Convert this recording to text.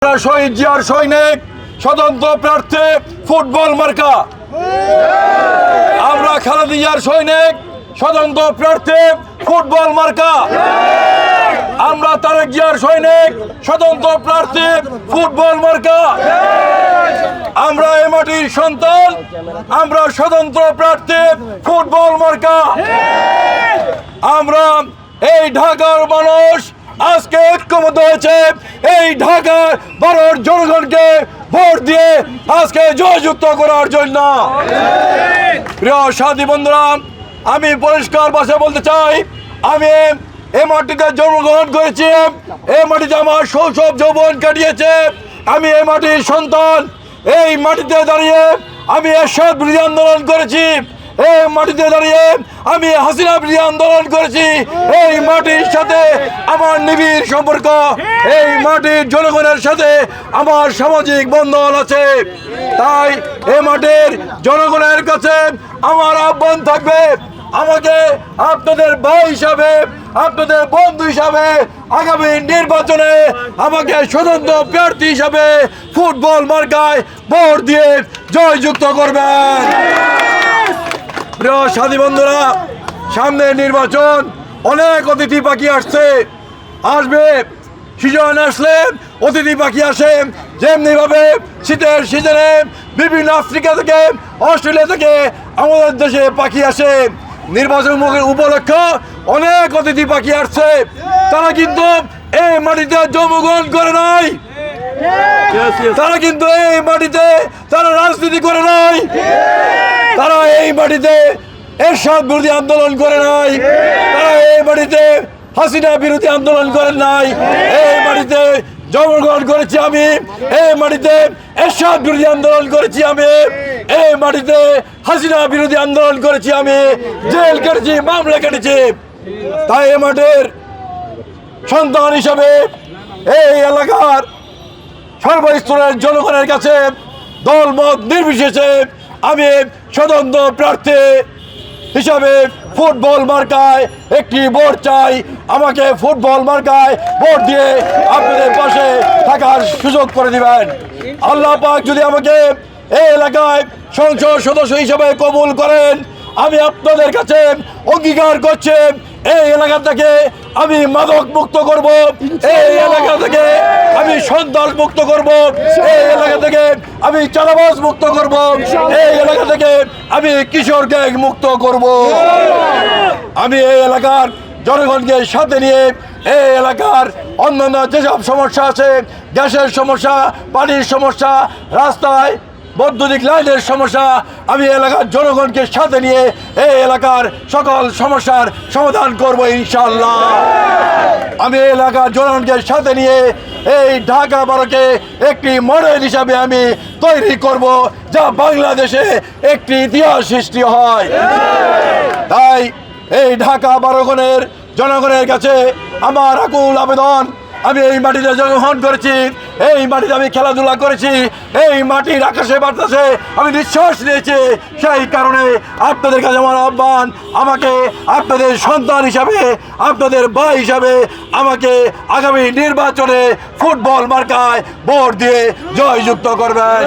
শহীদ জিয়ার সৈনিক স্বতন্ত্র প্রার্থী ফুটবল মার্কা। আমরা খালেদা জিয়ার সৈনিক স্বতন্ত্র প্রার্থী ফুটবল মার্কা। আমরা তারেক জিয়ার সৈনিক স্বতন্ত্র প্রার্থী ফুটবল মার্কা। আমরা এই মাটির সন্তান, আমরা স্বতন্ত্র প্রার্থী ফুটবল মার্কা। আমরা এই ঢাকার মানুষ আজকে ঐক্যবদ্ধ হয়েছে এই ঢাকার 12 জনগণকে ভোট দিয়ে আজকে জয়যুক্ত করার জন্য। প্রিয় সাথী বন্ধুরা, আমি পরিষ্কার ভাষায় বলতে চাই, আমি এই মাটিতে জন্মগ্রহণ করেছি, এই মাটিতে আমার শৈশব যৌবন কাটিয়েছে। আমি এই মাটির সন্তান, এই মাটিতে দাঁড়িয়ে আমি এরশাদ বিরোধী আন্দোলন করেছি, এই মাটিতে দাঁড়িয়ে আমি হাসিনা বিরোধী আন্দোলন করেছি। এই মাটির সাথে আমার নিবিড় সম্পর্ক, এই মাটির জনগণের সাথে আমার সামাজিক বন্ধন আছে। তাই এই মাটির জনগণের কাছে আমার আহ্বান থাকবে, আমাকে আপনাদের ভাই হিসাবে, আপনাদের বন্ধু হিসাবে আগামী নির্বাচনে আমাকে স্বতন্ত্র প্রার্থী হিসাবে ফুটবল মার্কায় ভোট দিয়ে জয়যুক্ত করবেন। প্রিয় সাথী বন্ধুরা, সামনে নির্বাচন, অনেক অতিথি পাখি আসবে। সিজন আসলে অতিথি পাখি আসে, যেমনিভাবে শীতের সিজনে বিভিন্ন আফ্রিকা থেকে, অস্ট্রেলিয়া থেকে আমাদের দেশে পাখি আসে। নির্বাচন উপলক্ষে অনেক অতিথি পাখি আসছে। তারা কিন্তু এই মাটিতে জন্মগ্রহণ করে নাই, তারা কিন্তু এই মাটিতে তারা রাজনীতি করে নাই, তারা এই মাটিতে এরশাদ বিরোধী আন্দোলন করে নাই, তারা এই মাটিতে হাসিনা বিরোধী আন্দোলন করেন নাই। এই মাটিতে জন্মগ্রহণ করেছি আমি, এই মাটিতে এরশাদ বিরোধী আন্দোলন করেছি আমি, এই মাটিতে হাসিনা বিরোধী আন্দোলন করেছি আমি, জেল কেটেছি, মামলা কেটেছি। তাই এই মাঠের সন্তান হিসাবে এই এলাকার সর্বস্তরের জনগণের কাছে দলমত নির্বিশেষে আমি স্বতন্ত্র প্রার্থী হিসাবে ফুটবল মার্কায় একটি ভোট চাই। আমাকে ফুটবল মার্কায় ভোট দিয়ে আপনাদের পাশে থাকার সুযোগ করে দিবেন। আল্লাহ পাক যদি আমাকে এই এলাকায় সংসদ সদস্য হিসাবে কবুল করেন, আমি আপনাদের কাছে অঙ্গীকার করছি, এই এলাকা থেকে আমি মাদক মুক্ত করব, এই এলাকা থেকে আমি সন্ত্রাস মুক্ত করব, এই এলাকা থেকে আমি চাঁদাবাজ মুক্ত করব, এই এলাকা থেকে আমি কিশোর গ্যাং মুক্ত করব। আমি এই এলাকার জনগণকে সাথে নিয়ে এই এলাকার অন্যান্য যেসব সমস্যা আছে, গ্যাসের সমস্যা, পানির সমস্যা, রাস্তায় বৈদ্যুতিক লাইনের সমস্যা, আমি এলাকার জনগণকে সাথে নিয়ে এই এলাকার সকল সমস্যার সমাধান করব ইনশাআল্লাহ। আমি এলাকার জনগণকে সাথে নিয়ে এই ঢাকা 12কে একটি মডেল হিসাবে আমি তৈরি করব, যা বাংলাদেশে একটি ইতিহাস সৃষ্টি হয়। তাই এই ঢাকা 12 জনগণের কাছে আমার আকুল আবেদন, আমি এই মাটিতে জন্মগ্রহণ করেছি, এই মাটিতে আমি খেলাধুলা করেছি, এই মাটির আকাশে বাতাসে আমি নিঃশ্বাস নিয়েছি। সেই কারণে আপনাদের কাছে আমার আহ্বান, আমাকে আপনাদের সন্তান হিসাবে, আপনাদের ভাই হিসাবে আমাকে আগামী নির্বাচনে ফুটবল মার্কায় ভোট দিয়ে জয়যুক্ত করবেন।